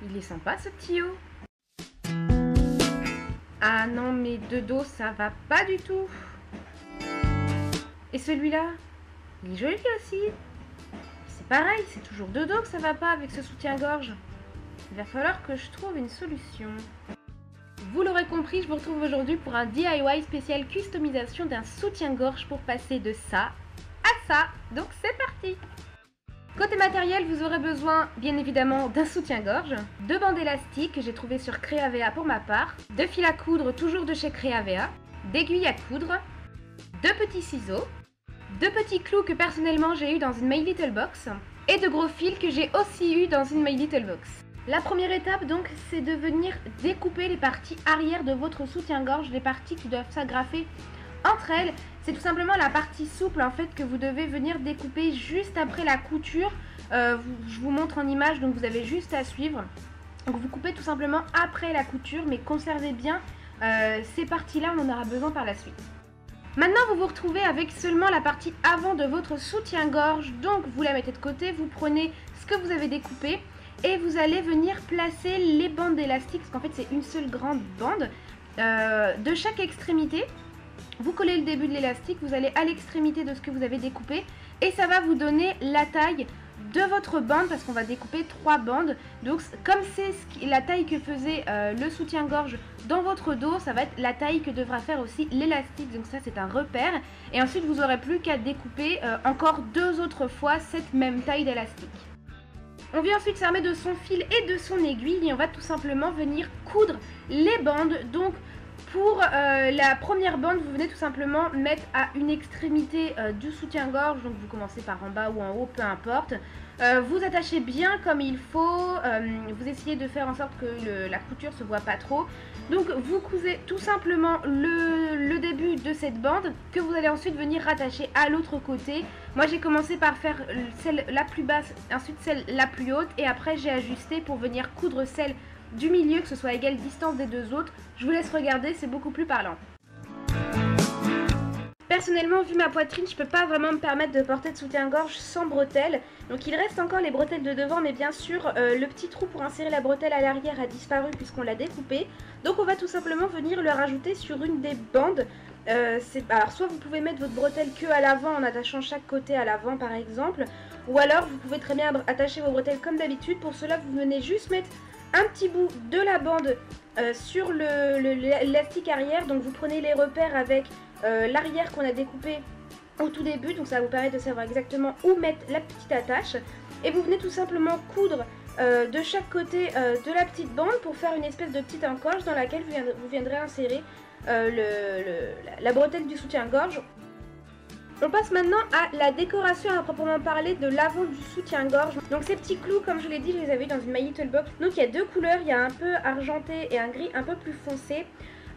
il est sympa ce petit haut. Ah non, mais de dos, ça va pas du tout. Et celui-là, il est joli aussi. C'est pareil, c'est toujours de dos que ça va pas avec ce soutien-gorge. Il va falloir que je trouve une solution. Vous l'aurez compris, je vous retrouve aujourd'hui pour un DIY spécial customisation d'un soutien-gorge pour passer de ça à ça. Donc c'est parti! Côté matériel, vous aurez besoin bien évidemment d'un soutien-gorge, de bandes élastiques que j'ai trouvé sur Creavea pour ma part, de fil à coudre toujours de chez Creavea, d'aiguilles à coudre, de petits ciseaux, de petits clous que personnellement j'ai eu dans une My Little Box et de gros fils que j'ai aussi eu dans une My Little Box. La première étape donc c'est de venir découper les parties arrière de votre soutien-gorge, les parties qui doivent s'agrafer entre elles. C'est tout simplement la partie souple en fait que vous devez venir découper juste après la couture. Je vous montre en image, donc vous avez juste à suivre. Donc vous coupez tout simplement après la couture, mais conservez bien ces parties-là, on en aura besoin par la suite. Maintenant vous vous retrouvez avec seulement la partie avant de votre soutien-gorge, donc vous la mettez de côté, vous prenez ce que vous avez découpé et vous allez venir placer les bandes élastiques, parce qu'en fait c'est une seule grande bande de chaque extrémité. Vous collez le début de l'élastique, vous allez à l'extrémité de ce que vous avez découpé et ça va vous donner la taille de votre bande parce qu'on va découper 3 bandes. Donc comme c'est la taille que faisait le soutien-gorge dans votre dos, ça va être la taille que devra faire aussi l'élastique. Donc ça c'est un repère et ensuite vous n'aurez plus qu'à découper encore 2 autres fois cette même taille d'élastique. On vient ensuite s'armer de son fil et de son aiguille et on va tout simplement venir coudre les bandes. Donc pour la première bande, vous venez tout simplement mettre à une extrémité du soutien-gorge, donc vous commencez par en bas ou en haut, peu importe. Vous attachez bien comme il faut, vous essayez de faire en sorte que la couture ne se voit pas trop. Donc vous cousez tout simplement le début de cette bande que vous allez ensuite venir rattacher à l'autre côté. Moi j'ai commencé par faire celle la plus basse, ensuite celle la plus haute et après j'ai ajusté pour venir coudre celle du milieu, que ce soit à égale distance des deux autres. Je vous laisse regarder, c'est beaucoup plus parlant. Personnellement, vu ma poitrine, je peux pas vraiment me permettre de porter de soutien-gorge sans bretelles. Donc il reste encore les bretelles de devant, mais bien sûr, le petit trou pour insérer la bretelle à l'arrière a disparu puisqu'on l'a découpé. Donc on va tout simplement venir le rajouter sur une des bandes. Alors soit vous pouvez mettre votre bretelle que à l'avant en attachant chaque côté à l'avant par exemple. Ou alors vous pouvez très bien attacher vos bretelles comme d'habitude. Pour cela, vous venez juste mettre un petit bout de la bande sur l'élastique arrière. Donc vous prenez les repères avec l'arrière qu'on a découpé au tout début, donc ça va vous permettre de savoir exactement où mettre la petite attache et vous venez tout simplement coudre de chaque côté de la petite bande pour faire une espèce de petite encoche dans laquelle vous viendrez insérer la bretelle du soutien-gorge. On passe maintenant à la décoration à proprement parler de l'avant du soutien-gorge. Donc ces petits clous, comme je l'ai dit, je les avais dans une My Little Box. Donc il y a deux couleurs, il y a un peu argenté et un gris un peu plus foncé.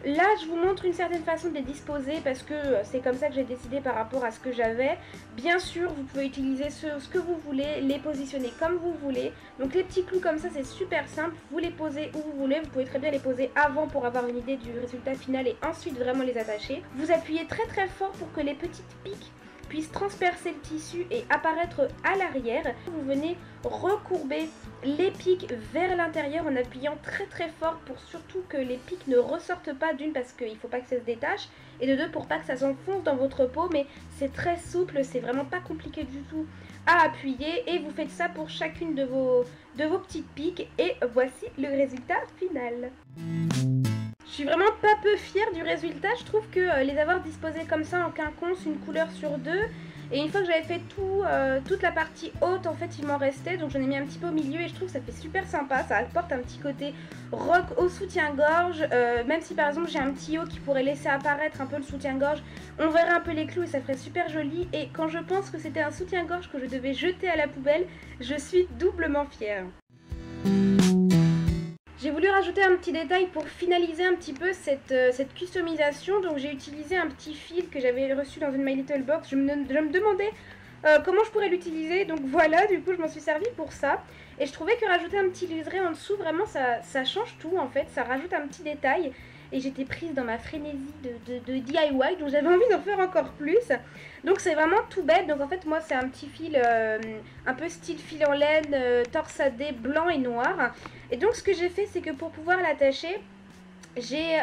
Là je vous montre une certaine façon de les disposer parce que c'est comme ça que j'ai décidé par rapport à ce que j'avais. Bien sûr vous pouvez utiliser ce que vous voulez, les positionner comme vous voulez. Donc les petits clous comme ça c'est super simple, vous les posez où vous voulez. Vous pouvez très bien les poser avant pour avoir une idée du résultat final et ensuite vraiment les attacher. Vous appuyez très très fort pour que les petites piques puissent transpercer le tissu et apparaître à l'arrière. Vous venez recourber les pics vers l'intérieur en appuyant très très fort pour surtout que les pics ne ressortent pas, d'une parce qu'il ne faut pas que ça se détache et de deux pour pas que ça s'enfonce dans votre peau, mais c'est très souple, c'est vraiment pas compliqué du tout à appuyer et vous faites ça pour chacune de vos petites piques et voici le résultat final. Je suis vraiment pas peu fière du résultat, je trouve que les avoir disposés comme ça en quinconce, une couleur sur deux, et une fois que j'avais fait toute la partie haute, en fait il m'en restait, donc j'en ai mis un petit peu au milieu et je trouve que ça fait super sympa, ça apporte un petit côté rock au soutien-gorge, même si par exemple j'ai un petit haut qui pourrait laisser apparaître un peu le soutien-gorge, on verrait un peu les clous et ça ferait super joli, et quand je pense que c'était un soutien-gorge que je devais jeter à la poubelle, je suis doublement fière. J'ai voulu rajouter un petit détail pour finaliser un petit peu cette customisation. Donc j'ai utilisé un petit fil que j'avais reçu dans une My Little Box. Je me demandais comment je pourrais l'utiliser. Donc voilà, du coup je m'en suis servi pour ça. Et je trouvais que rajouter un petit liseré en dessous, vraiment ça change tout en fait. Ça rajoute un petit détail. et j'étais prise dans ma frénésie de DIY, donc j'avais envie d'en faire encore plus. Donc c'est vraiment tout bête. Donc en fait moi c'est un petit fil un peu style fil en laine torsadé blanc et noir. Et donc ce que j'ai fait, c'est que pour pouvoir l'attacher, j'ai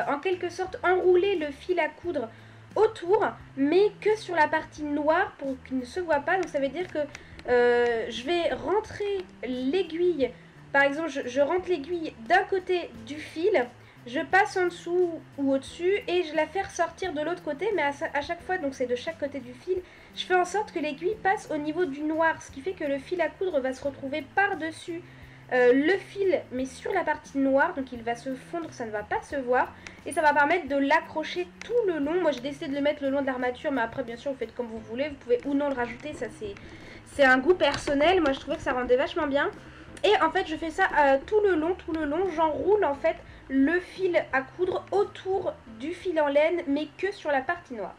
en quelque sorte enroulé le fil à coudre autour, mais que sur la partie noire pour qu'il ne se voit pas. Donc ça veut dire que je vais rentrer l'aiguille, par exemple je rentre l'aiguille d'un côté du fil, je passe en dessous ou au-dessus et je la fais ressortir de l'autre côté, mais à chaque fois, donc c'est de chaque côté du fil, je fais en sorte que l'aiguille passe au niveau du noir, ce qui fait que le fil à coudre va se retrouver par-dessus le fil, mais sur la partie noire, donc il va se fondre, ça ne va pas se voir, et ça va permettre de l'accrocher tout le long. Moi j'ai décidé de le mettre le long de l'armature, mais après bien sûr vous faites comme vous voulez, vous pouvez ou non le rajouter, ça c'est un goût personnel. Moi je trouvais que ça rendait vachement bien. Et en fait je fais ça tout le long, j'enroule en fait le fil à coudre autour du fil en laine, mais que sur la partie noire.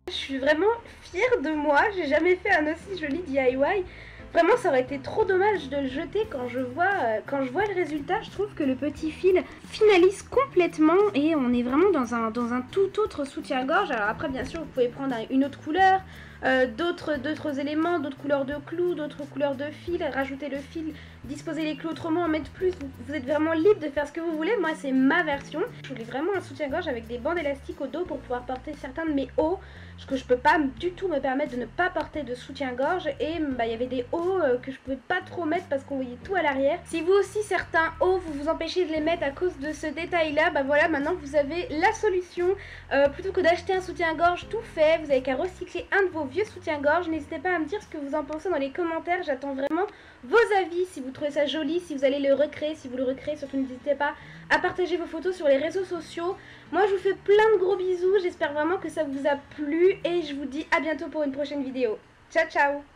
Je suis vraiment fière de moi, j'ai jamais fait un aussi joli DIY. Vraiment ça aurait été trop dommage de le jeter. Quand je vois le résultat, je trouve que le petit fil finalise complètement et on est vraiment dans un tout autre soutien-gorge. Alors après bien sûr vous pouvez prendre une autre couleur, d'autres éléments, d'autres couleurs de clous, d'autres couleurs de fil, rajouter le fil, disposer les clous autrement, en mettre plus. Vous êtes vraiment libre de faire ce que vous voulez. Moi c'est ma version. Je voulais vraiment un soutien-gorge avec des bandes élastiques au dos pour pouvoir porter certains de mes hauts, parce que je peux pas du tout me permettre de ne pas porter de soutien-gorge. Et il y avait des hauts que je pouvais pas trop mettre parce qu'on voyait tout à l'arrière. Si vous aussi certains hauts vous vous empêchez de les mettre à cause de ce détail là, voilà, maintenant vous avez la solution. Plutôt que d'acheter un soutien-gorge tout fait, vous avez qu'à recycler un de vos vieux soutien-gorge. N'hésitez pas à me dire ce que vous en pensez dans les commentaires, j'attends vraiment vos avis, si vous trouvez ça joli, si vous allez le recréer, si vous le recréez, surtout n'hésitez pas à partager vos photos sur les réseaux sociaux. Moi je vous fais plein de gros bisous, j'espère vraiment que ça vous a plu et je vous dis à bientôt pour une prochaine vidéo. Ciao ciao!